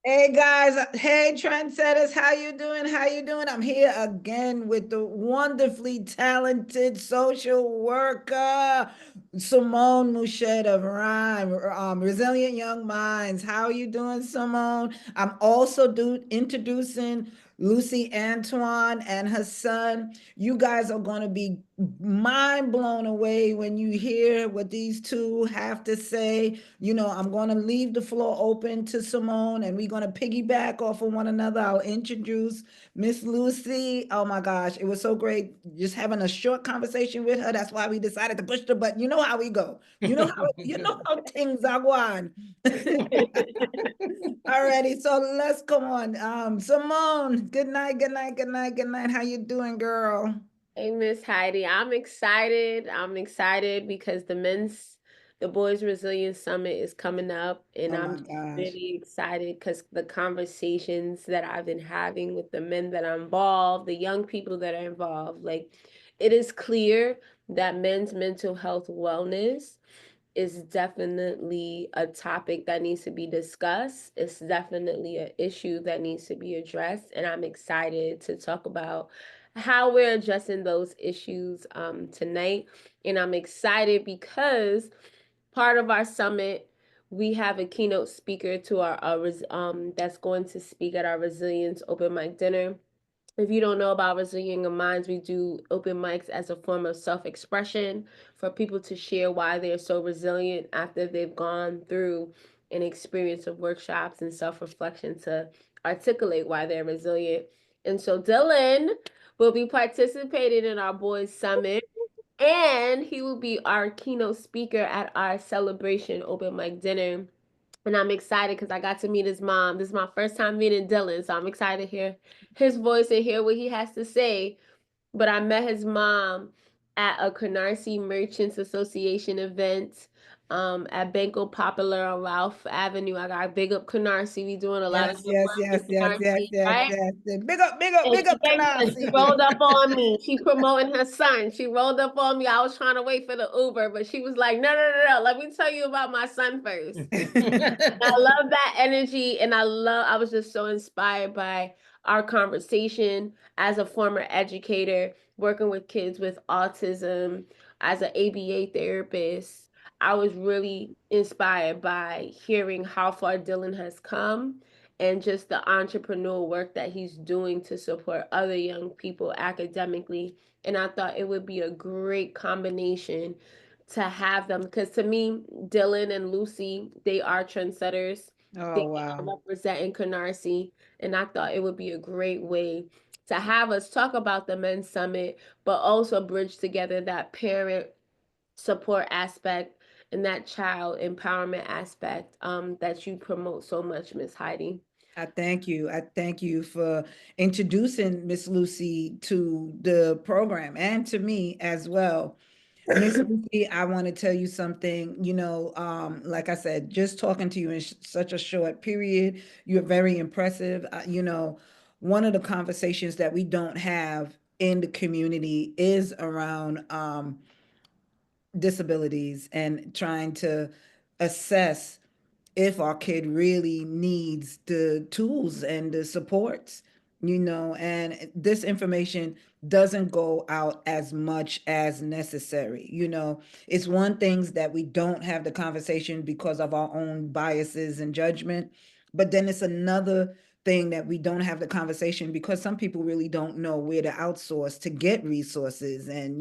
Hey guys, hey Trendsetters, how you doing? How you doing? I'm here again with the wonderfully talented social worker, Simone Muchette of Rhyme, Resilient Young Minds. How you doing, Simone? I'm also introducing Lucy Antoine and her son. You guys are going to be mind blown away when you hear what these two have to say. I'm going to leave the floor open to Simone and we're going to piggyback off of one another. I'll introduce Miss Lucy. Oh my gosh, it was so great just having a short conversation with her. That's why we decided to push the button. You know how we go. You know how things are going. Alrighty, so let's come on. Simone, good night, good night, good night, good night. How you doing, girl? Hey, Miss Heidi, I'm excited. I'm excited because the Boys Resilience Summit is coming up, and Oh I'm my just gosh. really excited because the conversations that I've been having with the men that are involved, the young people that are involved, like it is clear that men's mental health wellness is definitely a topic that needs to be discussed. It's definitely an issue that needs to be addressed. And I'm excited to talk about how we're addressing those issues tonight. And I'm excited because part of our summit, we have a keynote speaker to that's going to speak at our resilience open mic dinner. If you don't know about Resilient Your Minds, we do open mics as a form of self expression for people to share why they're so resilient after they've gone through an experience of workshops and self reflection to articulate why they're resilient. And so Dylan will be participating in our Boys Summit, and he will be our keynote speaker at our celebration open mic dinner. And I'm excited because I got to meet his mom. This is my first time meeting Dylan, so I'm excited to hear his voice and hear what he has to say. But I met his mom at a Canarsie Merchants Association event at Banco Popular on Ralph Avenue. I got big up Canarsie. We doing a lot of Yes, good yes, work in yes, yes, yes, Canarsie, yes, right? yes. Big up, big up, And big up, she Canarsie. rolled up on me. She promoting her son. She rolled up on me. I was trying to wait for the Uber, but she was like, no, no, no, no. Let me tell you about my son first. I love that energy, and I was just so inspired by our conversation as a former educator working with kids with autism, as an ABA therapist. I was really inspired by hearing how far Dylan has come and just the entrepreneurial work that he's doing to support other young people academically. And I thought it would be a great combination to have them, because to me, Dylan and Lucy, they are trendsetters. Oh, They are wow. representing Canarsie, and I thought it would be a great way to have us talk about the men's summit, but also bridge together that parent support aspect and that child empowerment aspect that you promote so much, Miss Heidi. I thank you. I thank you for introducing Miss Lucy to the program and to me as well. Miss Lucy, I want to tell you something. Like I said, just talking to you in such a short period, you're very impressive. One of the conversations that we don't have in the community is around disabilities and trying to assess if our kid really needs the tools and the supports, and this information doesn't go out as much as necessary. It's one things that we don't have the conversation because of our own biases and judgment, but then it's another thing that we don't have the conversation because some people really don't know where to outsource to get resources, and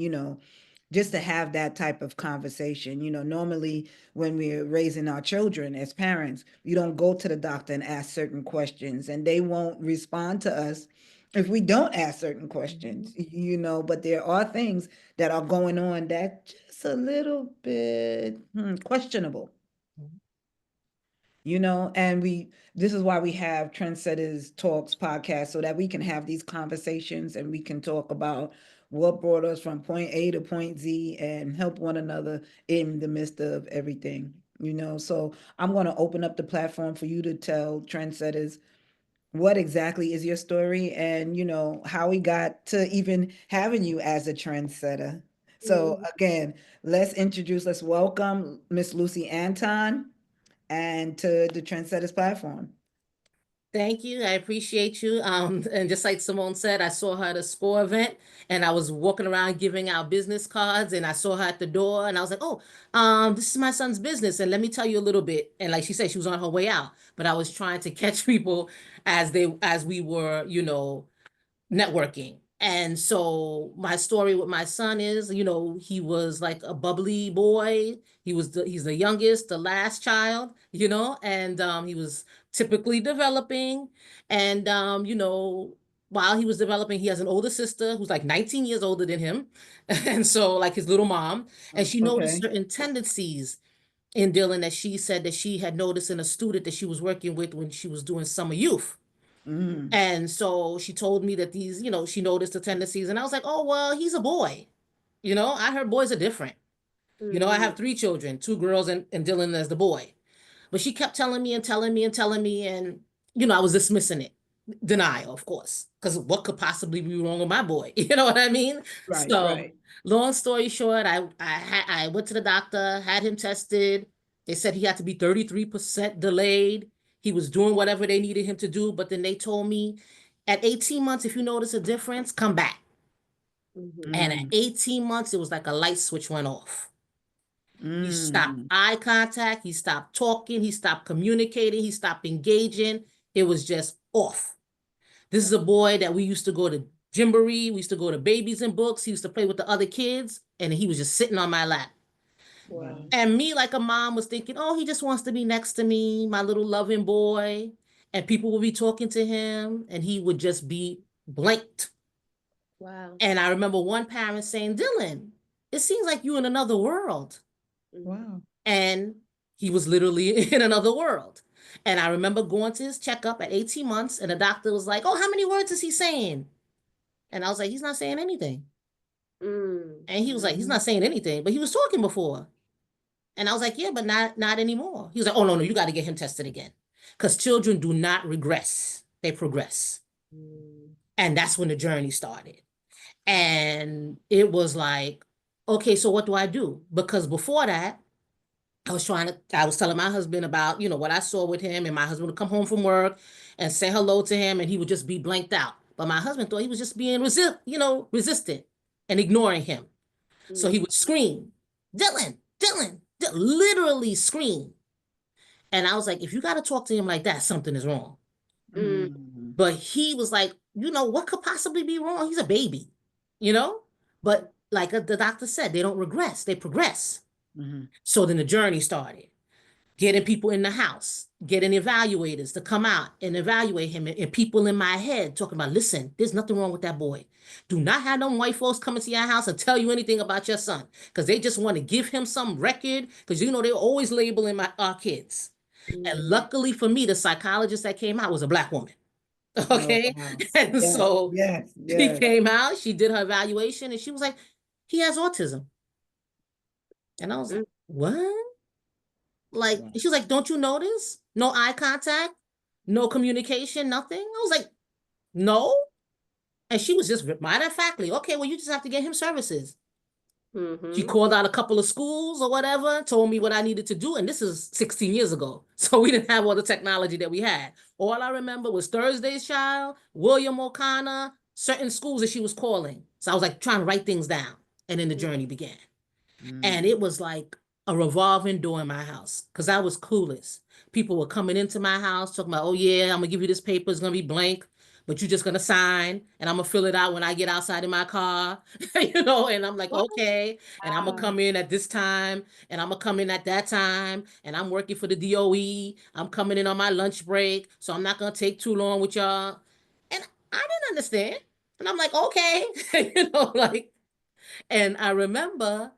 just to have that type of conversation. Normally when we're raising our children as parents, you don't go to the doctor and ask certain questions, and they won't respond to us if we don't ask certain questions, but there are things that are going on that just a little bit questionable, and this is why we have Trendsetters Talks podcast, so that we can have these conversations and we can talk about what brought us from point A to point Z and help one another in the midst of everything. So I'm going to open up the platform for you to tell Trendsetters what exactly is your story, and how we got to even having you as a trendsetter. So Mhm. again, let's welcome Miss Lucy Anton and to the Trendsetters platform. Thank you. I appreciate you. And just like Simone said, I saw her at a SCORE event and I was walking around giving out business cards and I saw her at the door and I was like, oh, this is my son's business. And let me tell you a little bit. And like she said, she was on her way out, but I was trying to catch people as we were, networking. And so my story with my son is, he was like a bubbly boy. He's the youngest, the last child, and he was typically developing. And while he was developing, he has an older sister who's like 19 years older than him. And so like his little mom, and she noticed Okay. certain tendencies in Dylan that she said that she had noticed in a student that she was working with when she was doing summer youth. Mm. And so she told me that these, she noticed the tendencies. And I was like, oh, well, he's a boy. I heard boys are different. I Mm-hmm. have 3 children, 2 girls and Dylan as the boy. But she kept telling me and telling me and telling me. And, I was dismissing it. Denial, of course. Because what could possibly be wrong with my boy? You know what I mean? Right, So, right. long story short, I went to the doctor, had him tested. They said he had to be 33% delayed. He was doing whatever they needed him to do. But then they told me at 18 months, if you notice a difference, come back. Mm-hmm. And at Mm. 18 months, it was like a light switch went off. He stopped Mm. eye contact. He stopped talking. He stopped communicating. He stopped engaging. It was just off. This is a boy that we used to go to Gymboree. We used to go to Babies and Books. He used to play with the other kids, and he was just sitting on my lap. Wow. Wow. And me, like a mom, was thinking, oh, he just wants to be next to me, my little loving boy. And people would be talking to him, and he would just be blanked. Wow. And I remember one parent saying, Dylan, it seems like you in another world. Mm-hmm. Wow. And he was literally in another world. And I remember going to his checkup at 18 months, and the doctor was like, oh, how many words is he saying? And I was like, he's not saying anything. Mm. And he was like, he's Mm-hmm. not saying anything, but he was talking before. And I was like, yeah, but not anymore. He was like, oh, no, you got to get him tested again. Because children do not regress, they progress. Mm. And that's when the journey started. And it was like, okay, so what do I do? Because before that, I was telling my husband about, what I saw with him, and my husband would come home from work and say hello to him, and he would just be blanked out. But my husband thought he was just being resistant and ignoring him. So he Mm. would scream, Dylan, Dylan, literally scream. And I was like, if you got to talk to him like that, something is wrong. Mm. Mm. But he was like, what could possibly be wrong? He's a baby, you know? But like the doctor said, they don't regress, they progress. Mm-hmm. So then the journey started. Getting people in the house, getting evaluators to come out and evaluate him, and people in my head talking about, listen, there's nothing wrong with that boy. Do not have them white folks come into your house and tell you anything about your son, because they just want to give him some record, because they're always labeling our kids. And Mm. luckily for me, the psychologist that came out was a Black woman. Oh, Okay. wow. And Yes, so yes, she yes. came out, she did her evaluation, and she was like, he has autism. And I was Mm. like, what? Like, Wow. she was like, don't you notice? No eye contact, no communication, nothing. I was like, no. And she was just matter of factly, okay, well, you just have to get him services. She Mm-hmm. called out a couple of schools or whatever, told me what I needed to do. And this is 16 years ago. So we didn't have all the technology that we had. All I remember was Thursday's Child, William O'Connor, certain schools that she was calling. So I was like trying to write things down. And then the journey began. And Mm. it was like a revolving door in my house because I was clueless. People were coming into my house talking about, oh, yeah, I'm going to give you this paper. It's going to be blank, but you're just going to sign and I'm going to fill it out when I get outside in my car, and I'm like, What? okay. And I'm going to Wow. come in at this time and I'm going to come in at that time. And I'm working for the DOE. I'm coming in on my lunch break. So I'm not going to take too long with y'all. And I didn't understand. And I'm like, okay, and I remember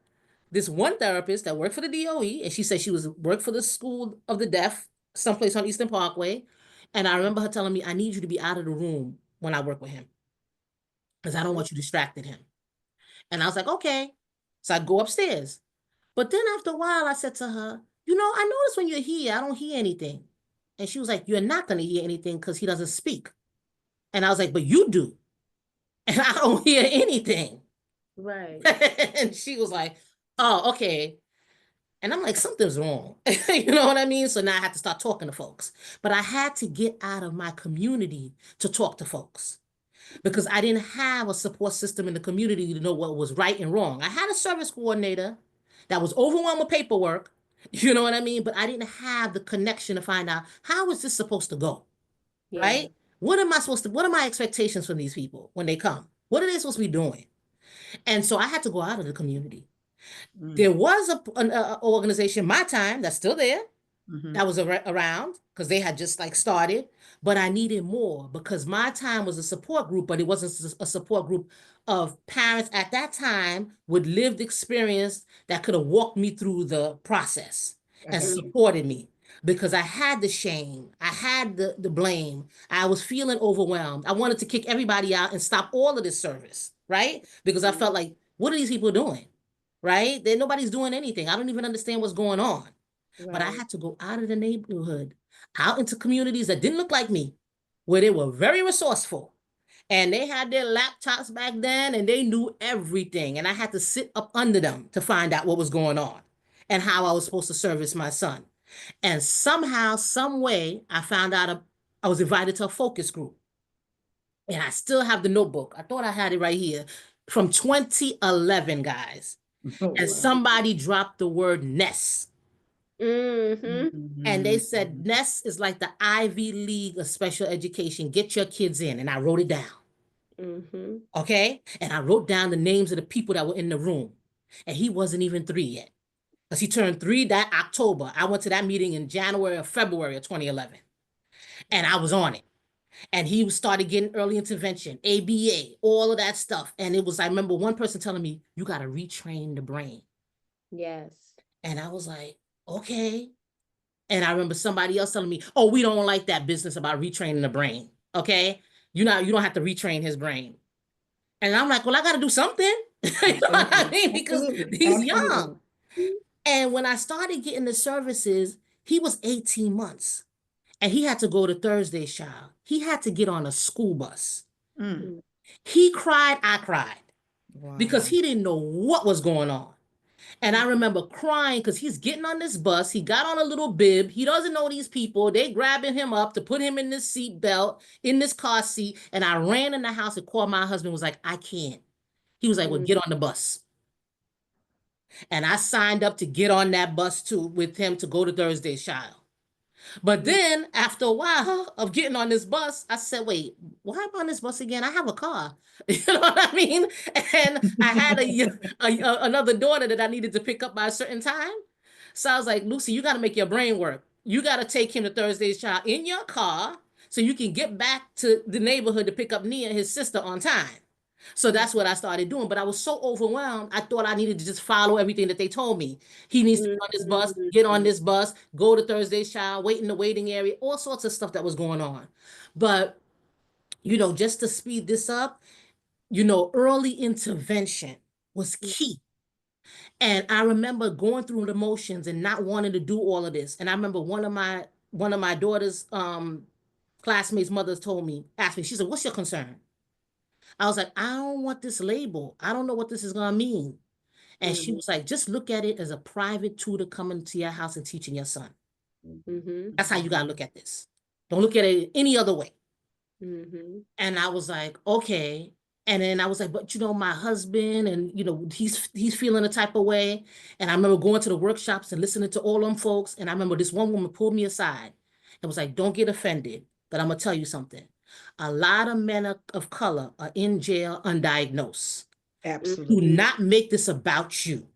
this one therapist that worked for the DOE, and she said she was worked for the School of the Deaf, someplace on Eastern Parkway. And I remember her telling me, I need you to be out of the room when I work with him because I don't want you distracted him. And I was like, okay. So I go upstairs. But then after a while, I said to her, I notice when you're here, I don't hear anything. And she was like, you're not going to hear anything because he doesn't speak. And I was like, but you do. And I don't hear anything. Right. And she was like, oh, okay. And I'm like, something's wrong. You know what I mean? So now I had to start talking to folks. But I had to get out of my community to talk to folks because I didn't have a support system in the community to know what was right and wrong. I had a service coordinator that was overwhelmed with paperwork, you know what I mean? But I didn't have the connection to find out how is this supposed to go, Yeah. right? What am I supposed to, what are my expectations from these people when they come? What are they supposed to be doing? And so I had to go out of the community. There was an organization, my time, that's still there, that was around because they had just like started, but I needed more because my time was a support group, but it wasn't a support group of parents at that time with lived experience that could have walked me through the process and supported me because I had the shame, I had the blame, I was feeling overwhelmed. I wanted to kick everybody out and stop all of this service, right? Because I felt like, what are these people doing? Right? Nobody's doing anything. I don't even understand what's going on. But I had to go out of the neighborhood, out into communities that didn't look like me, where they were very resourceful. And they had their laptops back then and they knew everything. And I had to sit up under them to find out what was going on and how I was supposed to service my son. And somehow, some way, I found out I was invited to a focus group. And I still have the notebook. I thought I had it right here from 2011, guys. And somebody dropped the word NEST. And they said, NEST is like the Ivy League of special education. Get your kids in. And I wrote it down. Okay? And I wrote down the names of the people that were in the room. And he wasn't even 3 yet. Because he turned 3 that October. I went to that meeting in January or February of 2011. And I was on it. And he started getting early intervention, ABA, all of that stuff. And it was, I remember one person telling me, you got to retrain the brain. Yes. And I was like, okay. And I remember somebody else telling me, oh, we don't like that business about retraining the brain. Okay. You don't have to retrain his brain. And I'm like, well, I got to do something. You know what I mean? Because he's young. And when I started getting the services, he was 18 months and he had to go to Thursday's Child. He had to get on a school bus. He cried, I cried because he didn't know what was going on. And I remember crying because he's getting on this bus. He got on a little bib. He doesn't know these people. They grabbing him up to put him in this seat belt, in this car seat. And I ran in the house and called my husband, was like, I can't. He was like, well, get on the bus. And I signed up to get on that bus too with him to go to Thursday's Child. But then after a while of getting on this bus, I said, wait, why am I on this bus again? I have a car. You know what I mean? And I had another daughter that I needed to pick up by a certain time. So I was like, Lucy, you got to make your brain work. You got to take him to Thursday's Child in your car so you can get back to the neighborhood to pick up Nia, his sister, on time. So that's what I started doing. But I was so overwhelmed, I thought I needed to just follow everything that they told me. He needs to be on this bus, get on this bus, go to Thursday's Child, wait in the waiting area, all sorts of stuff that was going on. But, just to speed this up, early intervention was key. And I remember going through the motions and not wanting to do all of this. And I remember one of my daughter's classmates' mothers asked me, she said, what's your concern? I was like, I don't want this label. I don't know what this is going to mean. And she was like, just look at it as a private tutor coming to your house and teaching your son. That's how you got to look at this. Don't look at it any other way. And I was like, okay. And then I was like, but my husband and, he's feeling a type of way. And I remember going to the workshops and listening to all them folks. And I remember this one woman pulled me aside and was like, don't get offended, but I'm going to tell you something. A lot of men of color are in jail undiagnosed. Absolutely. Do not make this about you.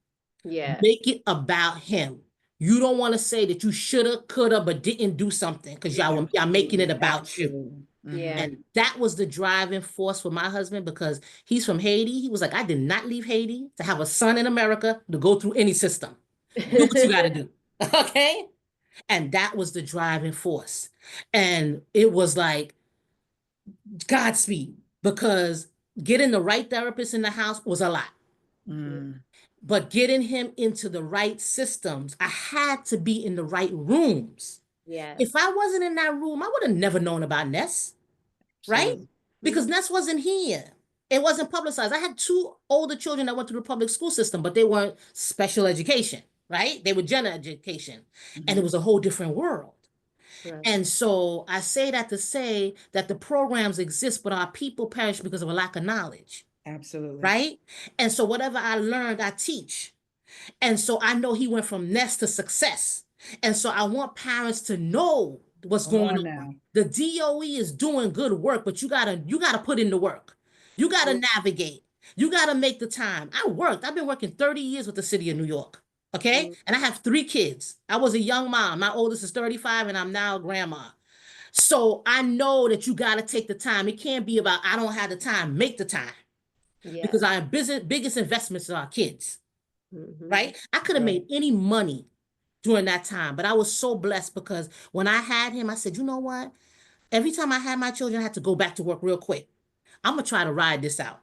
Yeah. Make it about him. You don't want to say that you shoulda, coulda, but didn't do something because y'all making it about you. Yeah. And that was the driving force for my husband because he's from Haiti. He was like, I did not leave Haiti to have a son in America to go through any system. Do what you got to do. Okay? And that was the driving force. And it was like, Godspeed, because getting the right therapist in the house was a lot. But getting him into the right systems, I had to be in the right rooms. Yeah. If I wasn't in that room, I would have never known about Ness, right? Because Ness wasn't here. It wasn't publicized. I had 2 older children that went through the public school system, but they weren't special education. right? They were general education, and it Mhm. was a whole different world. Right. And so I say that to say that the programs exist, but our people perish because of a lack of knowledge, Absolutely. right? And so whatever I learned, I teach. And so I know he went from nest to success. And so I want parents to know what's Come going on on. now. The DOE is doing good work, but you gotta put in the work. You gotta navigate. You gotta make the time. I've been working 30 years with the city of New York. Okay. And I have 3 kids. I was a young mom. My oldest is 35 and I'm now a grandma. So I know that you gotta take the time. It can't be about I don't have the time. Make the time. Yeah. Because our biggest investments are our kids. Mm-hmm. Right? I could have Right. made any money during that time, but I was so blessed because when I had him, I said, you know what? Every time I had my children, I had to go back to work real quick. I'm gonna try to ride this out.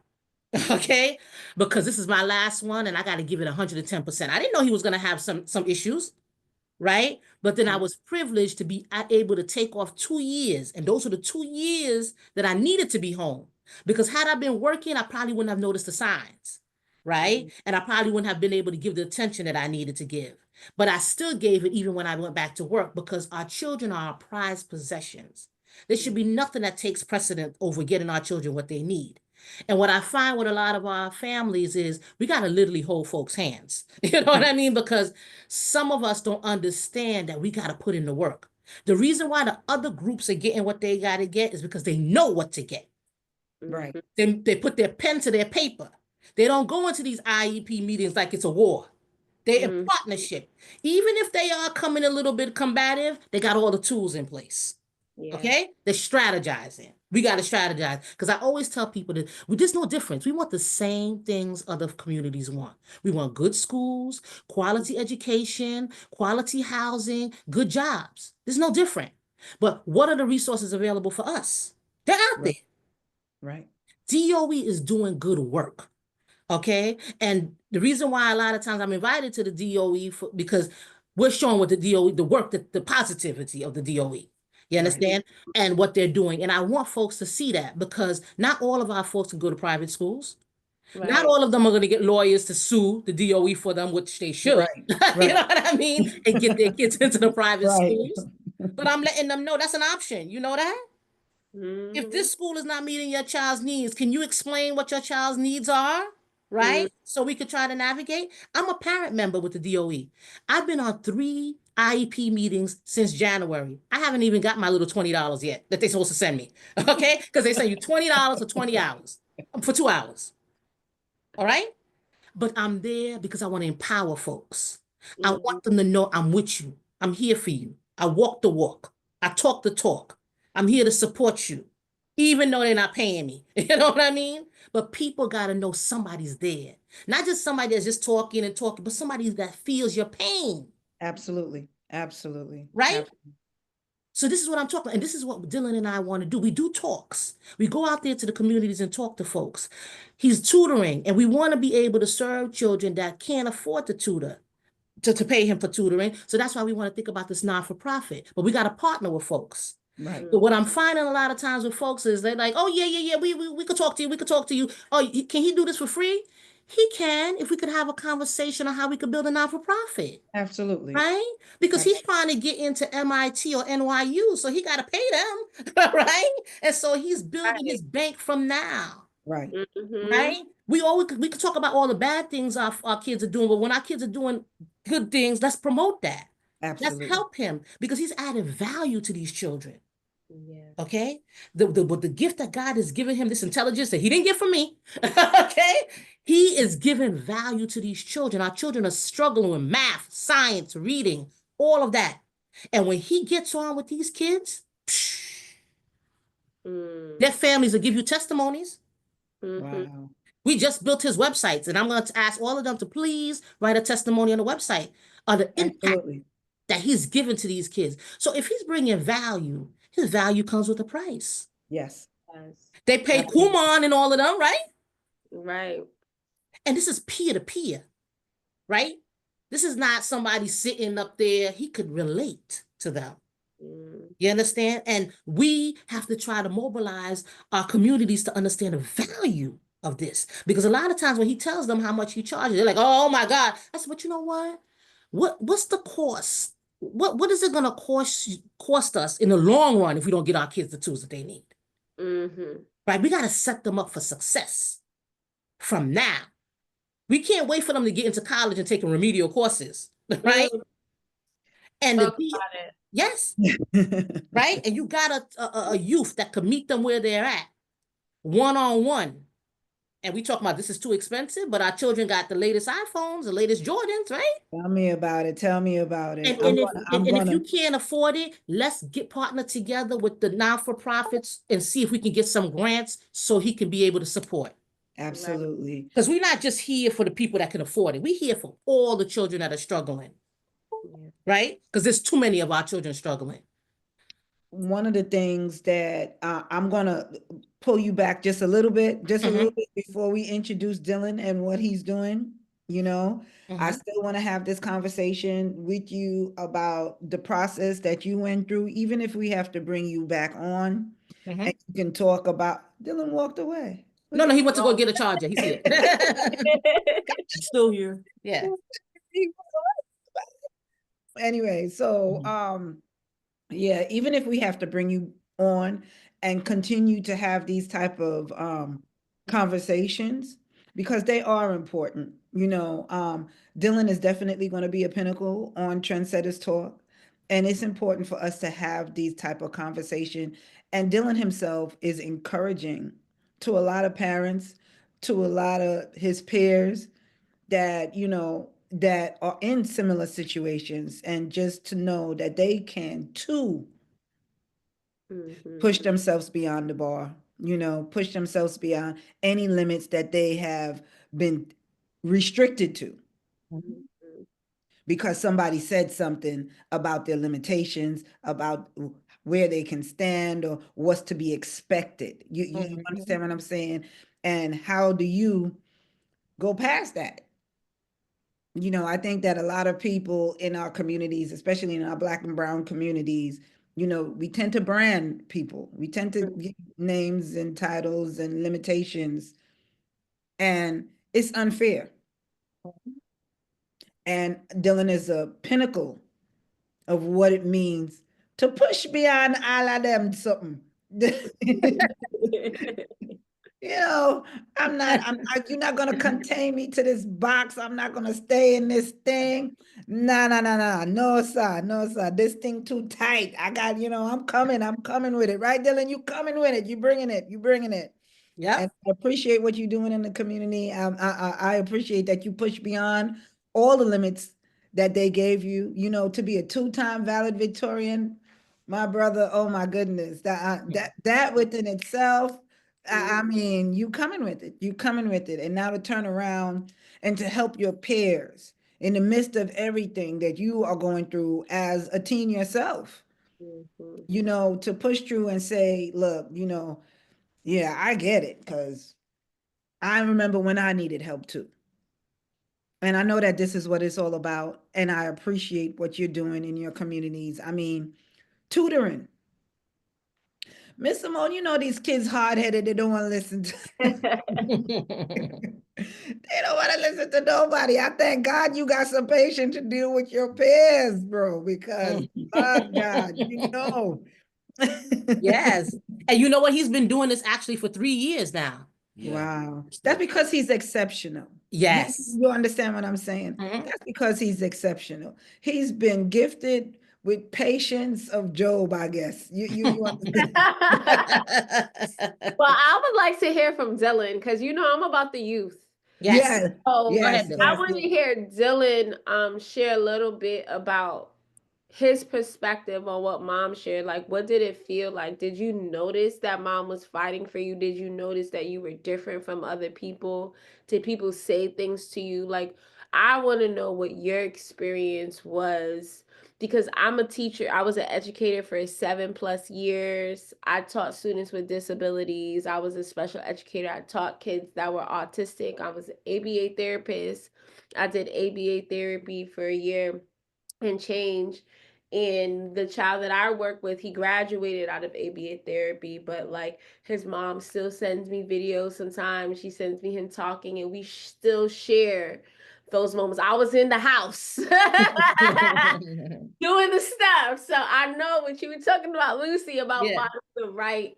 Okay? Because this is my last one and I got to give it 110%. I didn't know he was gonna have some issues, right? But then I was privileged to be able to take off 2 years. And those were the 2 years that I needed to be home. Because had I been working, I probably wouldn't have noticed the signs, right? And I probably wouldn't have been able to give the attention that I needed to give. But I still gave it even when I went back to work because our children are our prized possessions. There should be nothing that takes precedent over getting our children what they need. And what I find with a lot of our families is we got to literally hold folks' hands. You know what I mean? Because some of us don't understand that we got to put in the work. The reason why the other groups are getting what they got to get is because they know what to get. Right. They put their pen to their paper. They don't go into these IEP meetings like it's a war. They're in partnership. Even if they are coming a little bit combative, they got all the tools in place. Yeah. Okay? They're strategizing. We got to strategize. Because I always tell people that there's no difference. We want the same things other communities want. We want good schools, quality education, quality housing, good jobs. There's no different. But what are the resources available for us? They're out there. Right. DOE is doing good work. Okay. And the reason why a lot of times I'm invited to the DOE because we're showing what the DOE, the work, the positivity of the DOE. You understand? And what they're doing. And I want folks to see that because not all of our folks can go to private schools. Not Right. all of them are going to get lawyers to sue the DOE for them, which they should. Right. You know Right. what I mean? And get their kids into the private Right. schools. But I'm letting them know that's an option. You know that? If Mm-hmm. this school is not meeting your child's needs, can you explain what your child's needs are? Right? So we could try to navigate. I'm a parent member with the DOE. I've been on 3 IEP meetings since January. I haven't even got my little $20 yet that they're supposed to send me. Okay? Because they send you $20 for 20 hours, for 2 hours. All right? But I'm there because I want to empower folks. I Mm-hmm. want them to know I'm with you. I'm here for you. I walk the walk. I talk the talk. I'm here to support you, even though they're not paying me. You know what I mean? But people got to know somebody's there. Not just somebody that's just talking and talking, but somebody that feels your pain, Absolutely. Absolutely. right? So this is what I'm talking about. And this is what Dylan and I want to do. We do talks. We go out there to the communities and talk to folks. He's tutoring, and we want to be able to serve children that can't afford to tutor, to pay him for tutoring. So that's why we want to think about this non-for-profit. But we got to partner with folks. Right. But what I'm finding a lot of times with folks is they're like, oh, yeah, we could talk to you. We could talk to you. Oh, can he do this for free? He can if we could have a conversation on how we could build a non-for-profit. Absolutely. Right? Because he's trying to get into MIT or NYU, so he got to pay them, right? And so he's building his bank from now, Right. Mm-hmm. right? We could talk about all the bad things our kids are doing, but when our kids are doing good things, let's promote that. Let's Absolutely. help him because he's adding value to these children. Yeah. Okay, the gift that God has given him, this intelligence that he didn't get from me. Okay, he is giving value to these children. Our children are struggling with math, science, reading, all of that. And when he gets on with these kids, their families will give you testimonies. Mm-hmm. Wow. We just built his websites, and I'm going to ask all of them to please write a testimony on the website on the impact Absolutely. that he's given to these kids. So if he's bringing value, his value comes with a price. Yes. Yes. They pay Absolutely. Kumon and all of them, right? Right. And this is peer to peer, right? This is not somebody sitting up there. He could relate to them. You understand? And we have to try to mobilize our communities to understand the value of this. Because a lot of times when he tells them how much he charges, they're like, oh my God. I said, but you know what? what's the cost? What is it going to cost us in the long run if we don't get our kids the tools that they need? Right? We got to set them up for success from now. We can't wait for them to get into college and taking remedial courses, right? And yes, right? And you got a youth that could meet them where they're at, one-on-one. And we talk about this is too expensive, but our children got the latest iPhones, the latest Jordans, right? Tell me about it. Tell me about it. And if you can't afford it, let's get partnered together with the non-for-profits and see if we can get some grants so he can be able to support. Absolutely. Because we're not just here for the people that can afford it. We're here for all the children that are struggling, right? Because there's too many of our children struggling. One of the things that I'm going to pull you back just a little bit, before we introduce Dylan and what he's doing. I still want to have this conversation with you about the process that you went through, even if we have to bring you back on and you can talk about. Dylan walked away. No, he went to go get a charger. He's here. Still here. Yeah. Anyway, so yeah, even if we have to bring you on and continue to have these type of conversations, because they are important. Dylan is definitely going to be a pinnacle on Trendsetters Talk, and it's important for us to have these type of conversation. And Dylan himself is encouraging to a lot of parents, to a lot of his peers that that are in similar situations, and just to know that they can too push themselves beyond the bar, push themselves beyond any limits that they have been restricted to because somebody said something about their limitations, about where they can stand or what's to be expected. You understand what I'm saying? And how do you go past that? I think that a lot of people in our communities, especially in our Black and Brown communities, we tend to brand people. We tend to give names and titles and limitations, and it's unfair. And Dylan is a pinnacle of what it means to push beyond all of them something. You're not going to contain me to this box. I'm not going to stay in this thing. No, sir. This thing too tight. I got, I'm coming with it. Right, Dylan? You coming with it. You bringing it. Yeah. And I appreciate what you're doing in the community. I appreciate that you push beyond all the limits that they gave you, to be a 2-time valedictorian, my brother. Oh my goodness. That within itself, I mean, you coming with it. And now to turn around and to help your peers in the midst of everything that you are going through as a teen yourself, to push through and say, look, yeah, I get it, because I remember when I needed help too. And I know that this is what it's all about. And I appreciate what you're doing in your communities. I mean, tutoring. Miss Simone, these kids hard-headed, they don't want to listen to they don't want to listen to nobody. I thank God you got some patience to deal with your peers, bro, because oh God, Yes. And you know what? He's been doing this actually for 3 years now. Wow. That's because he's exceptional. Yes. You understand what I'm saying? That's because he's exceptional. He's been gifted with patience of Job, I guess. You understand? Well, I would like to hear from Dylan, because I'm about the youth. Yes. So Yes. I want to hear Dylan share a little bit about his perspective on what mom shared. Like, what did it feel like? Did you notice that mom was fighting for you? Did you notice that you were different from other people? Did people say things to you? Like, I want to know what your experience was, because I'm a teacher. I was an educator for 7+ years. I taught students with disabilities. I was a special educator. I taught kids that were autistic. I was an ABA therapist. I did ABA therapy for a year and change. And the child that I work with, he graduated out of ABA therapy, but like his mom still sends me videos sometimes. She sends me him talking, and we still share those moments. I was in the house doing the stuff. So I know what you were talking about, Lucy, about Yeah. finding the right,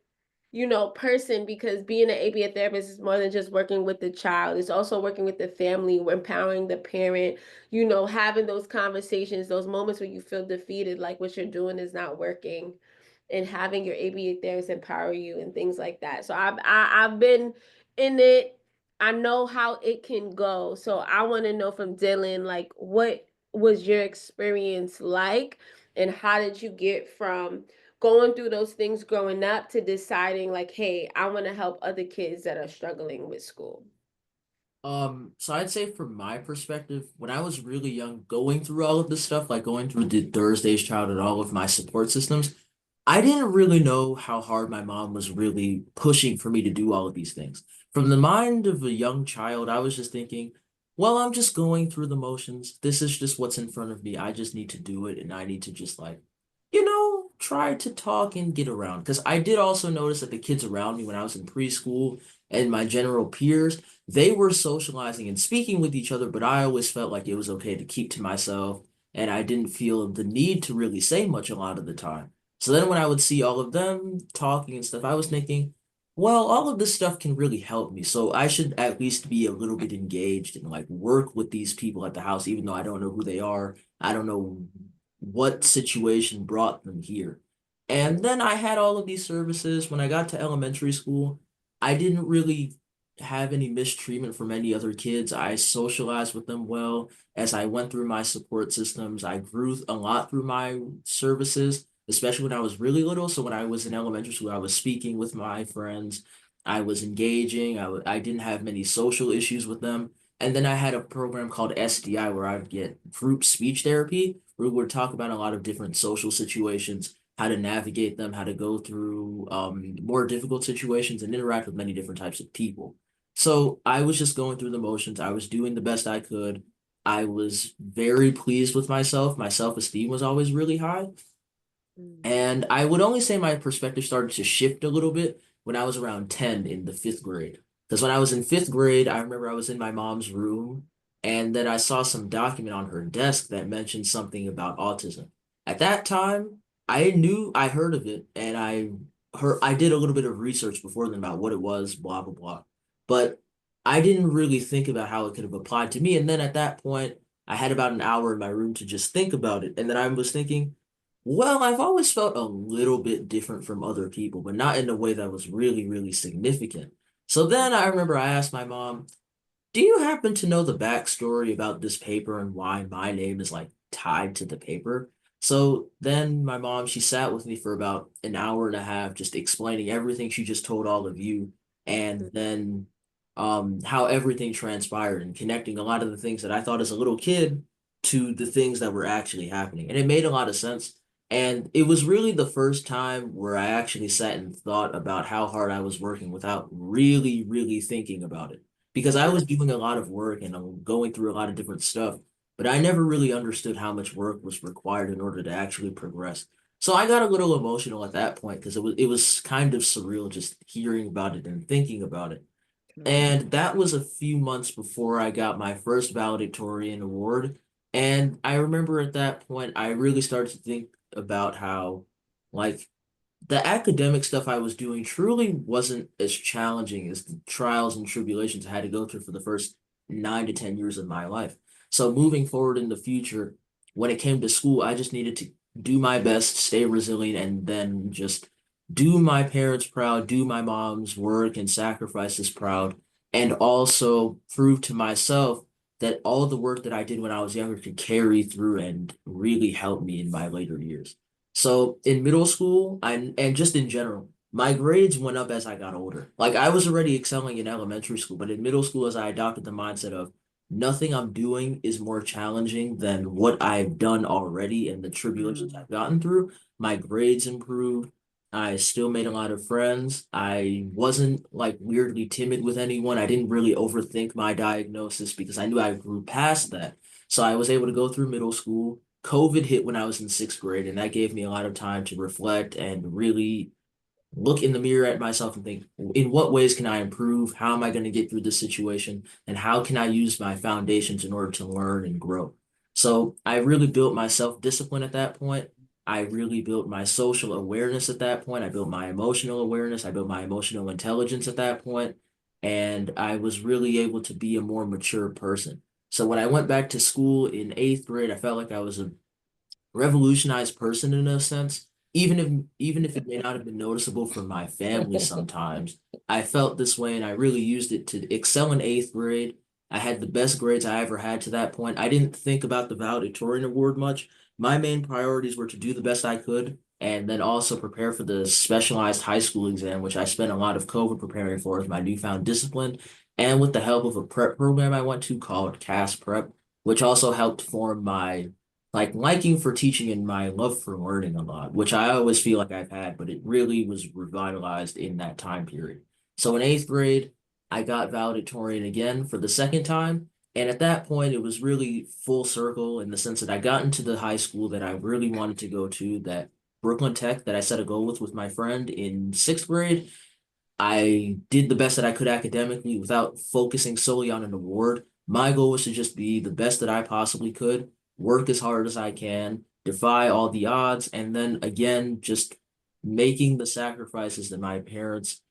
person, because being an ABA therapist is more than just working with the child. It's also working with the family, empowering the parent, having those conversations, those moments where you feel defeated, like what you're doing is not working, and having your ABA therapist empower you and things like that. So I've been in it. I know how it can go. So I want to know from Dylan, like, what was your experience like, and how did you get from going through those things growing up to deciding, like, hey, I want to help other kids that are struggling with school? So I'd say from my perspective, when I was really young, going through all of this stuff, like going through the Thursday's Child and all of my support systems, I didn't really know how hard my mom was really pushing for me to do all of these things. From the mind of a young child, I was just thinking, well, I'm just going through the motions. This is just what's in front of me. I just need to do it, and I need to just like, try to talk and get around. Because I did also notice that the kids around me when I was in preschool and my general peers, they were socializing and speaking with each other, but I always felt like it was okay to keep to myself, and I didn't feel the need to really say much a lot of the time. So then when I would see all of them talking and stuff, I was thinking, well, all of this stuff can really help me. So I should at least be a little bit engaged and like work with these people at the house, even though I don't know who they are. I don't know what situation brought them here. And then I had all of these services. When I got to elementary school, I didn't really have any mistreatment from any other kids. I socialized with them well. As I went through my support systems, I grew a lot through my services, especially when I was really little. So when I was in elementary school, I was speaking with my friends. I was engaging. I didn't have many social issues with them. And then I had a program called SDI where I would get group speech therapy, where we would talk about a lot of different social situations, how to navigate them, how to go through more difficult situations and interact with many different types of people. So I was just going through the motions. I was doing the best I could. I was very pleased with myself. My self-esteem was always really high. And I would only say my perspective started to shift a little bit when I was around 10 in the fifth grade. Because when I was in fifth grade, I remember I was in my mom's room and then I saw some document on her desk that mentioned something about autism. At that time, I heard of it and I did a little bit of research before then about what it was, blah, blah, blah. But I didn't really think about how it could have applied to me. And then at that point, I had about an hour in my room to just think about it. And then I was thinking, well, I've always felt a little bit different from other people, but not in a way that was really, really significant. So then I remember I asked my mom, do you happen to know the backstory about this paper and why my name is like tied to the paper? So then my mom, she sat with me for about an hour and a half, just explaining everything she just told all of you, and then how everything transpired and connecting a lot of the things that I thought as a little kid to the things that were actually happening. And it made a lot of sense. And it was really the first time where I actually sat and thought about how hard I was working without really, really thinking about it. Because I was doing a lot of work and I'm going through a lot of different stuff, but I never really understood how much work was required in order to actually progress. So I got a little emotional at that point because it was kind of surreal just hearing about it and thinking about it. And that was a few months before I got my first valedictorian award. And I remember at that point, I really started to think about how, like, the academic stuff I was doing truly wasn't as challenging as the trials and tribulations I had to go through for the first 9 to 10 years of my life. So moving forward in the future, when it came to school, I just needed to do my best, stay resilient, and then just do my parents proud, do my mom's work and sacrifices proud, and also prove to myself that all the work that I did when I was younger could carry through and really help me in my later years. So in middle school, and just in general, my grades went up as I got older. Like I was already excelling in elementary school, but in middle school, as I adopted the mindset of nothing I'm doing is more challenging than what I've done already and the tribulations I've gotten through, my grades improved. I still made a lot of friends. I wasn't like weirdly timid with anyone. I didn't really overthink my diagnosis because I knew I grew past that. So I was able to go through middle school. COVID hit when I was in sixth grade, and that gave me a lot of time to reflect and really look in the mirror at myself and think, in what ways can I improve? How am I going to get through this situation? And how can I use my foundations in order to learn and grow? So I really built my self-discipline at that point. I really built my social awareness at that point. I built my emotional awareness. I built my emotional intelligence at that point. And I was really able to be a more mature person. So when I went back to school in eighth grade, I felt like I was a revolutionized person in a sense. Even if it may not have been noticeable for my family sometimes, I felt this way and I really used it to excel in eighth grade. I had the best grades I ever had to that point. I didn't think about the valedictorian award much. My main priorities were to do the best I could and then also prepare for the specialized high school exam, which I spent a lot of COVID preparing for as my newfound discipline, and with the help of a prep program I went to called CAS Prep, which also helped form my liking for teaching and my love for learning a lot, which I always feel like I've had, but it really was revitalized in that time period. So in eighth grade, I got valedictorian again for the second time. And at that point, it was really full circle in the sense that I got into the high school that I really wanted to go to, that Brooklyn Tech that I set a goal with my friend in sixth grade. I did the best that I could academically without focusing solely on an award. My goal was to just be the best that I possibly could, work as hard as I can, defy all the odds, and then again, just making the sacrifices that my parents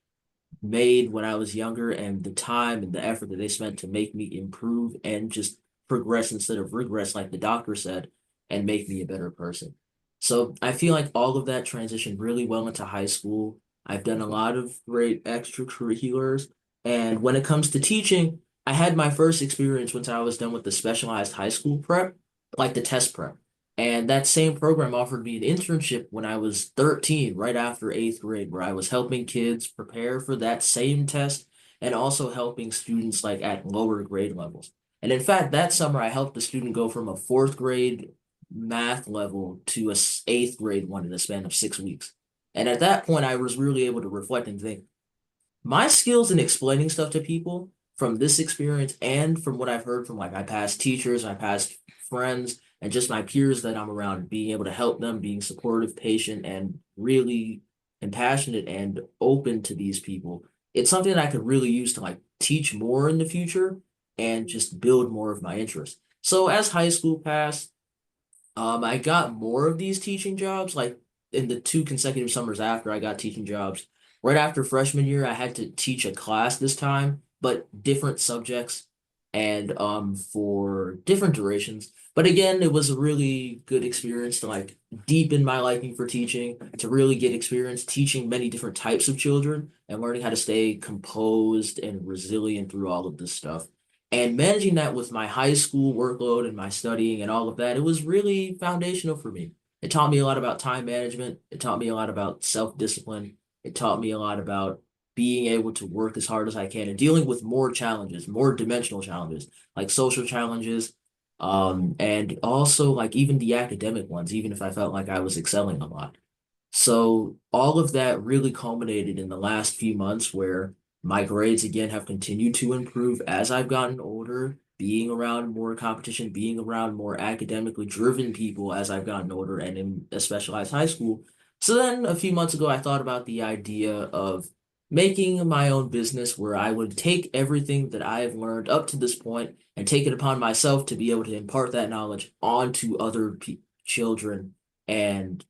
made when I was younger and the time and the effort that they spent to make me improve and just progress instead of regress, like the doctor said, and make me a better person. So I feel like all of that transitioned really well into high school. I've done a lot of great extracurriculars. And when it comes to teaching, I had my first experience once I was done with the specialized high school prep, like the test prep. And that same program offered me an internship when I was 13, right after eighth grade, where I was helping kids prepare for that same test and also helping students like at lower grade levels. And in fact, that summer I helped a student go from a fourth grade math level to a eighth grade one in a span of 6 weeks. And at that point, I was really able to reflect and think, my skills in explaining stuff to people from this experience and from what I've heard from like my past teachers, my past friends, and just my peers that I'm around, being able to help them, being supportive, patient, and really compassionate and open to these people. It's something that I could really use to like teach more in the future and just build more of my interest. So as high school passed, I got more of these teaching jobs, like in the 2 consecutive summers after I got teaching jobs. Right after freshman year, I had to teach a class this time, but different subjects and for different durations. But again, it was a really good experience to like deepen my liking for teaching, to really get experience teaching many different types of children and learning how to stay composed and resilient through all of this stuff. And managing that with my high school workload and my studying and all of that, it was really foundational for me. It taught me a lot about time management. It taught me a lot about self-discipline. It taught me a lot about being able to work as hard as I can and dealing with more challenges, more dimensional challenges, like social challenges, and also like even the academic ones, even if I felt like I was excelling a lot. So all of that really culminated in the last few months where my grades again have continued to improve as I've gotten older, being around more competition, being around more academically driven people as I've gotten older and in a specialized high school. So then a few months ago, I thought about the idea of making my own business where I would take everything that I have learned up to this point and take it upon myself to be able to impart that knowledge onto other children and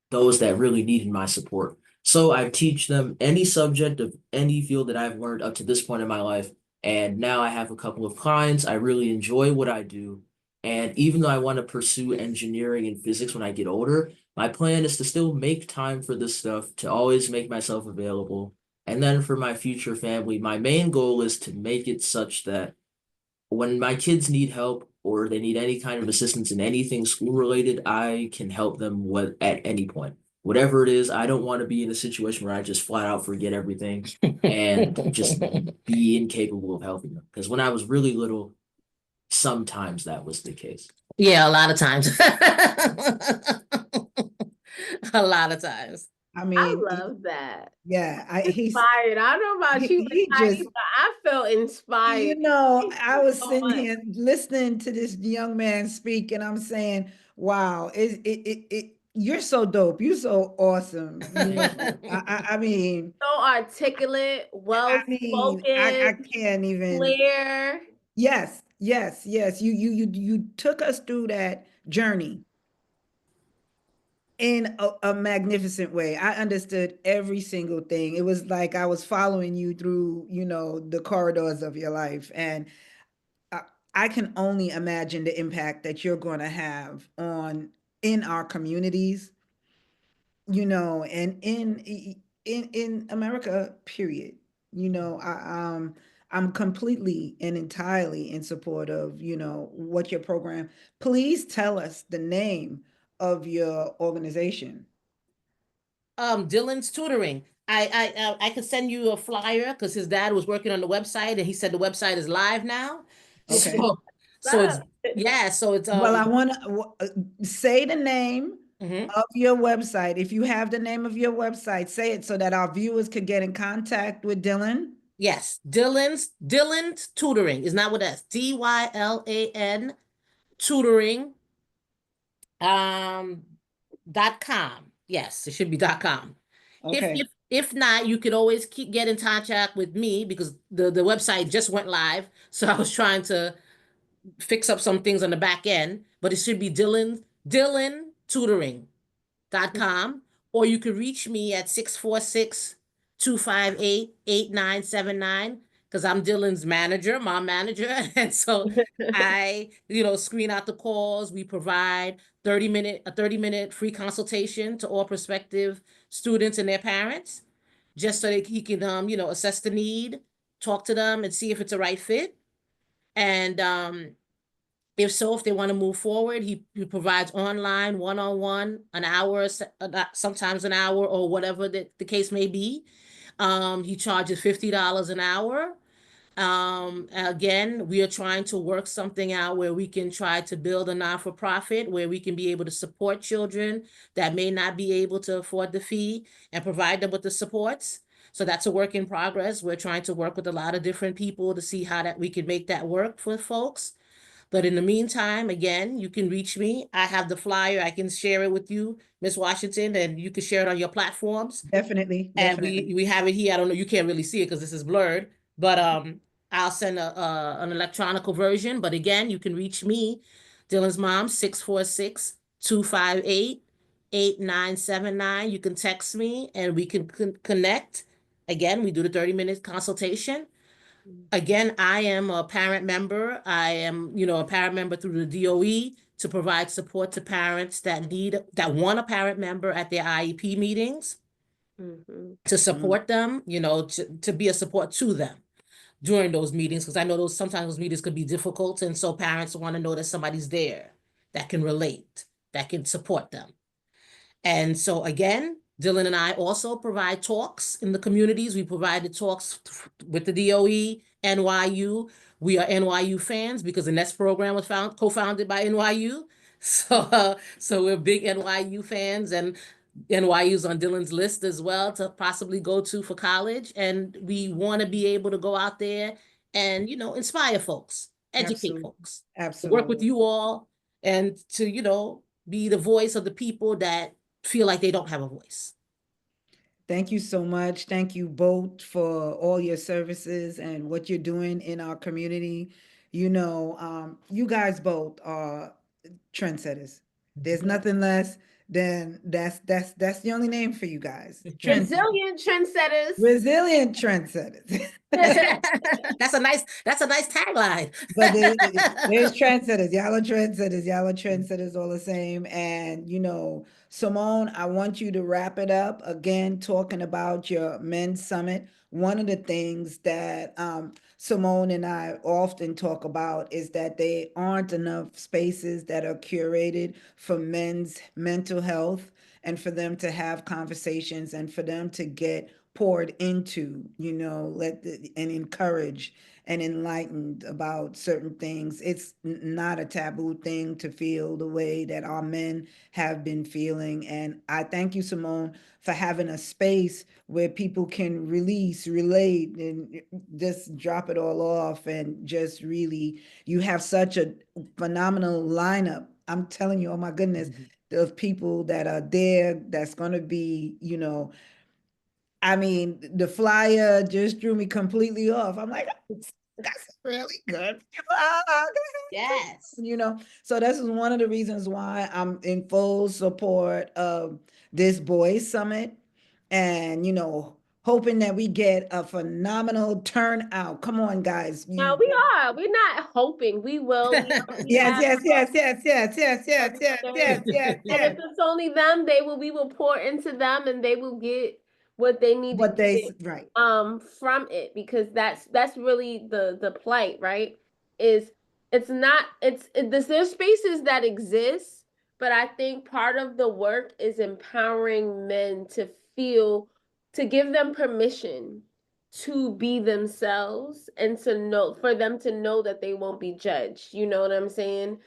those that really needed my support. So I teach them any subject of any field that I've learned up to this point in my life. And now I have a couple of clients. I really enjoy what I do. And even though I want to pursue engineering and physics when I get older, my plan is to still make time for this stuff, to always make myself available. And then for my future family, my main goal is to make it such that when my kids need help or they need any kind of assistance in anything school related, I can help them at any point. Whatever it is, I don't want to be in a situation where I just flat out forget everything and just be incapable of helping them. Because when I was really little, sometimes that was the case. Yeah, a lot of times. A lot of times. I I mean, love that. yeah, he's Inspired. I don't know about you, he Heidi, just, but I felt inspired. Thank I you was so sitting much. here listening to this young man speak, and I'm saying, wow, you're so dope. You're so awesome. You know, I mean, So articulate, well I spoken, can't even. clear. Yes, yes, yes. You took us through that journey in a magnificent way. I understood every single thing. It was like I was following you through, the corridors of your life. And I, I can only imagine the impact that you're going to have on in our communities, and in America, period. I'm completely and entirely in support of, what your program. Please tell us the name of your organization. Dylan's tutoring. I could send you a flyer because his dad was working on the website and he said the website is live now. Okay. So it's yeah, so it's Well, I want to say the name mhm. of your website. If you have the name of your website, say it so that our viewers could get in contact with Dylan. Yes, Dylan's tutoring is not with S. DYLAN tutoring um .com. Yes, it should be .com. Okay. If not, you could always get in contact with me because the website just went live. So I was trying to fix up some things on the back end, but it should be Dylan tutoring.com, or you could reach me at 646-258-8979 because I'm Dylan's manager, my manager. And so I, screen out the calls. We provide a 30-minute free consultation to all prospective students and their parents, just so that he can, assess the need, talk to them and see if it's a right fit. And if so, if they want to move forward, he provides online, one-on-one, an hour, sometimes an hour, or whatever the case may be. He charges $50 an hour. Again, we are trying to work something out where we can try to build a non-for-profit where we can be able to support children that may not be able to afford the fee and provide them with the supports. So that's a work in progress. We're trying to work with a lot of different people to see how that we can make that work for folks. But in the meantime, again, you can reach me. I have the flyer. I can share it with you, Miss Washington, and you can share it on your platforms. Definitely, And definitely. we have it here. I don't know, you can't really see it because this is blurred, but I'll send an electronical version. But again, you can reach me, Dylan's mom, 646-258-8979. You can text me and we can connect. Again, we do the 30-minute consultation. Again, I am a parent member. I am, a parent member through the DOE to provide support to parents that want a parent member at their IEP meetings to support them, to be a support to them during those meetings. Because I know sometimes those meetings could be difficult. And so parents want to know that somebody's there that can relate, that can support them. And so again, Dylan and I also provide talks in the communities. We provided talks with the DOE, NYU. We are NYU fans because the NEST program was co-founded by NYU. So we're big NYU fans, and NYU's on Dylan's list as well to possibly go to for college. And we want to be able to go out there and, inspire folks, educate Absolutely. folks, to work with Absolutely. you all and to, be the voice of the people that feel like they don't have a voice. Thank you so much. Thank you both for all your services and what you're doing in our community. You guys both are trendsetters. There's nothing less than that's the only name for you guys. Resilient trendsetters. Resilient trendsetters. That's a nice tagline. But there's trendsetters. Y'all are trendsetters. Y'all are trendsetters all the same. And, Simone, I want you to wrap it up again, talking about your men's summit. One of the things that Simone and I often talk about is that there aren't enough spaces that are curated for men's mental health and for them to have conversations and for them to get poured into, and encouraged and enlightened about certain things. It's not a taboo thing to feel the way that our men have been feeling. And I thank you, Simone, for having a space where people can release, relate, and just drop it all off. And just really, you have such a phenomenal lineup. I'm telling you, oh my goodness. of people that are there that's going to be, I mean, the flyer just drew me completely off. I'm like, that's really good. Yes. So this is one of the reasons why I'm in full support of this boys summit, and hoping that we get a phenomenal turnout. Come on, guys. No, we are. We're not hoping. We will. We already Yes, have yes, yes, yes, yes, yes, yes, yes, yes, yes, and if yes. it's only them, we will pour into them and they will get what they need to What they get right. from it, because that's really the plight, right? Is it's not there's spaces that exist, but I think part of the work is empowering men to give them permission to be themselves, and for them to know that they won't be judged. You know what I'm saying?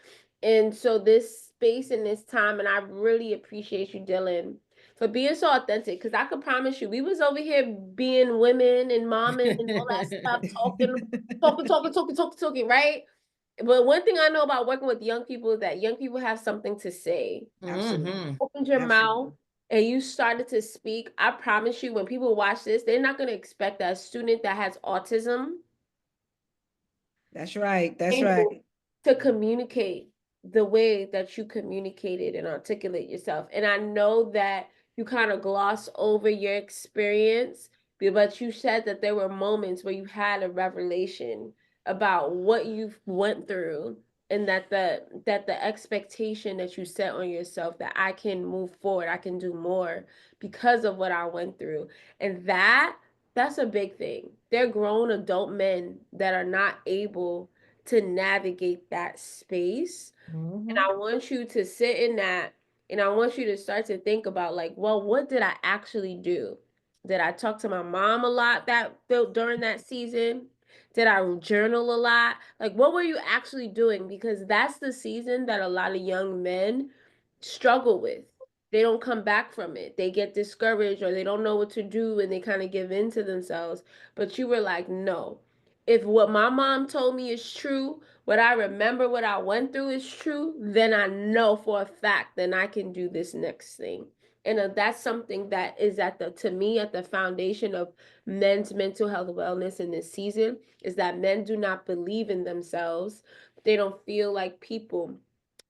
And so this space and this time, and I really appreciate you, Dylan, for being so authentic. Because I could promise you, we was over here being women and momming and all that stuff, talking, right? But one thing I know about working with young people is that young people have something to say. Mhm. Opened your Absolutely. mouth and you started to speak. I promise you, when people watch this, they're not going to expect that a student that has autism That's right. That's able right. to communicate the way that you communicated and articulate yourself. And I know that you kind of gloss over your experience, but you said that there were moments where you had a revelation about what you've went through, and that the expectation that you set on yourself, that I can move forward, I can do more because of what I went through. And that's a big thing. They're grown adult men that are not able to navigate that space. And I want you to sit in that, and I want you to start to think about, like, well, what did I actually do? Did I talk to my mom a lot during that season? Did I journal a lot? Like, what were you actually doing? Because that's the season that a lot of young men struggle with. They don't come back from it. They get discouraged, or they don't know what to do, and they kind of give in to themselves. But you were like, no, if what my mom told me is true, what I remember, what I went through is true, then I know for a fact, then I can do this next thing. And that's something that is to me, at the foundation of men's mental health wellness in this season, is that men do not believe in themselves. They don't feel like people,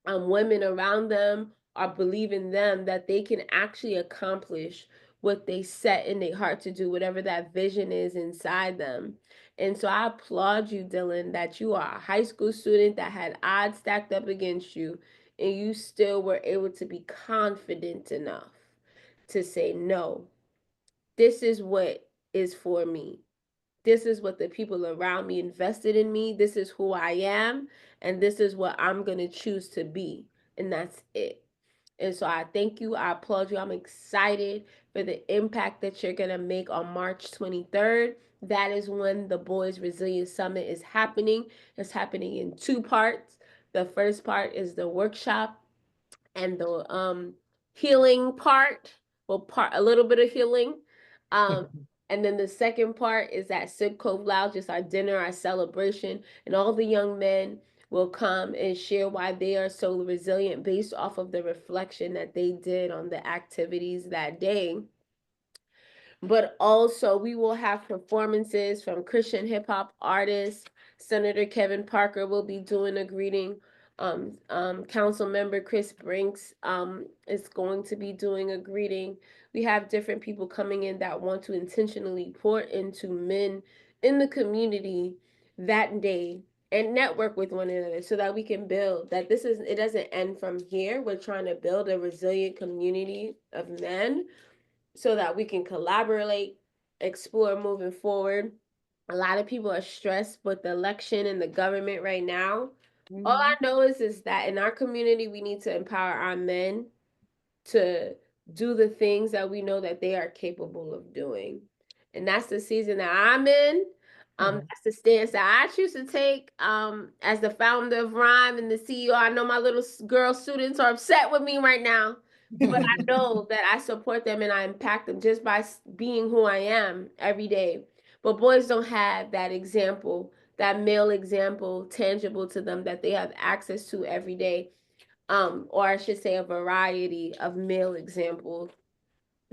women around them are believing them, that they can actually accomplish what they set in their heart to do, whatever that vision is inside them. And so I applaud you, Dylan, that you are a high school student that had odds stacked up against you, and you still were able to be confident enough to say, no, this is what is for me. This is what the people around me invested in me. This is who I am. And this is what I'm going to choose to be. And that's it. And so I thank you. I applaud you. I'm excited for the impact that you're going to make on March 23rd. That is when the Boys Resilience Summit is happening. It's happening in two parts. The first part is the workshop and the healing part, well, a little bit of healing. And then the second part is at Sip Cove Lounge. It's our dinner, our celebration, and all the young men will come and share why they are so resilient based off of the reflection that they did on the activities that day. But also, we will have performances from Christian hip hop artists. Senator Kevin Parker will be doing a greeting. Council member Chris Brinks is going to be doing a greeting. We have different people coming in that want to intentionally pour into men in the community that day and network with one another, so that we can build that. It doesn't end from here. We're trying to build a resilient community of men, so that we can collaborate, explore moving forward. A lot of people are stressed with the election and the government right now. All I know is that in our community, we need to empower our men to do the things that we know that they are capable of doing. And that's the season that I'm in. That's the stance that I choose to take. As the founder of Rhyme and the CEO, I know my little girl students are upset with me right now, but I know that I support them and I impact them just by being who I am every day. But boys don't have that example, that male example tangible to them that they have access to every day. or I should say a variety of male examples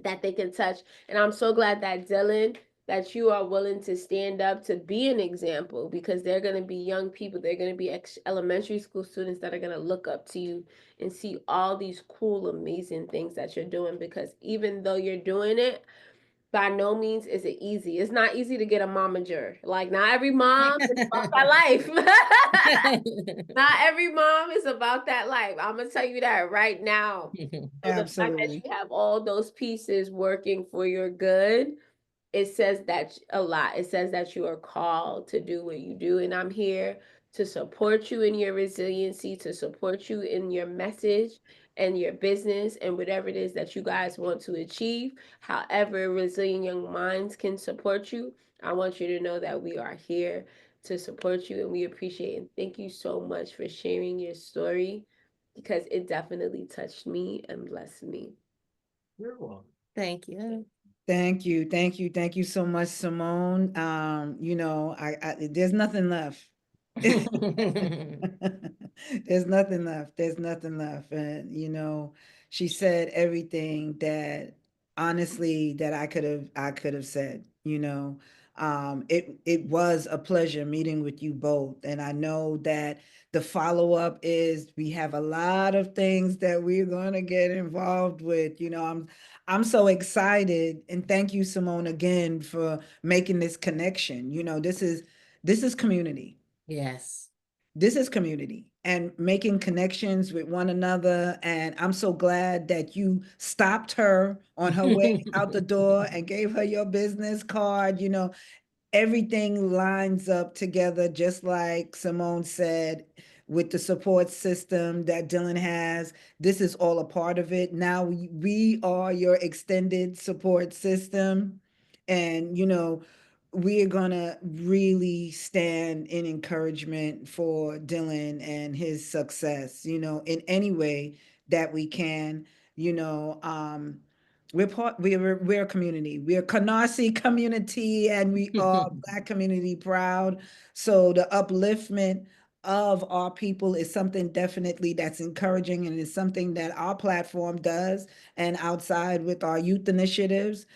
that they can touch. And I'm so glad that Dylan, that you are willing to stand up to be an example, because they're going to be young people, they're going to be elementary school students that are going to look up to you and see all these cool, amazing things that you're doing. Because even though you're doing it, by no means is it easy. It's not easy to get a momager. Like, not every mom is about that life. Not every mom is about that life. I'm gonna tell you that right now. So the fact that Absolutely. you have all those pieces working for your good, it says that a lot. It says that you are called to do what you do, and I'm here to support you in your resiliency, to support you in your message and your business and whatever it is that you guys want to achieve. However, Resilient Young Minds can support you. I want you to know that we are here to support you, and we appreciate and thank you so much for sharing your story, because it definitely touched me and blessed me. You're welcome. Thank you. Thank you. Thank you. Thank you so much, Simone. You know, there's nothing left. There's nothing left. There's nothing left. And, you know, she said everything that honestly that I could have said, you know. It was a pleasure meeting with you both. And I know that the follow-up is we have a lot of things that we're going to get involved with. You know, I'm so excited, and thank you, Simone, again for making this connection. You know, this is community. Yes. This is community and making connections with one another. And I'm so glad that you stopped her on her way out the door and gave her your business card. You know, everything lines up together, just like Simone said, with the support system that Dylan has. This is all a part of it. Now we are your extended support system. And, you know, we are going to really stand in encouragement for Dylan and his success, you know, in any way that we can. You know, we're a community. We're a Canarsie community, and we are Black community proud. So the upliftment of our people is something definitely that's encouraging, and it's something that our platform does. And outside with our youth initiatives,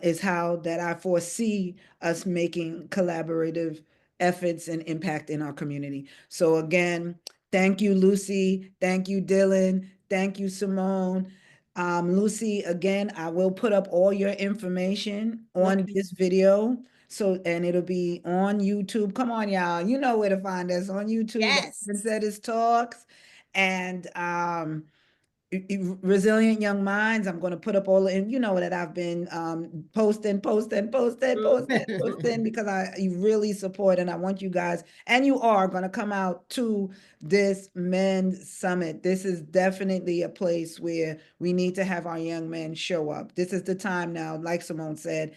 is how that I foresee us making collaborative efforts and impact in our community. So again, thank you, Lucy. Thank you, Dylan. Thank you, Simone. Lucy, again, I will put up all your information on Okay. this video. So, and it'll be on YouTube. Come on, y'all. You know where to find us on YouTube. Yes. Trendsetters Talks. And Resilient Young Minds. I'm going to put up all in, you know, that I've been posting because I really support, and I want you guys, and you are going to come out to this men's summit. This is definitely a place where we need to have our young men show up. This is the time now, like Simone said,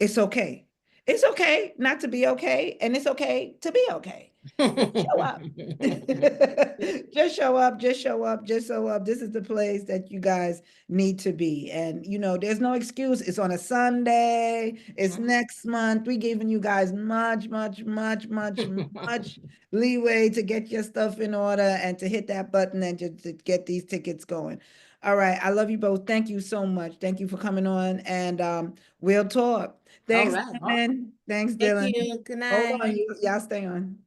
it's okay. It's okay not to be okay, and it's okay to be okay. Show up. Just show up, just show up, just show up. This is the place that you guys need to be. And, you know, there's no excuse. It's on a Sunday. It's next month. We're giving you guys much, much, much, much, much leeway to get your stuff in order and to hit that button and to get these tickets going. All right. I love you both. Thank you so much. Thank you for coming on, and we'll talk. Thanks, All right. Dylan. Thanks, Thank Dylan. you. Good Hold night. on, y'all stay on.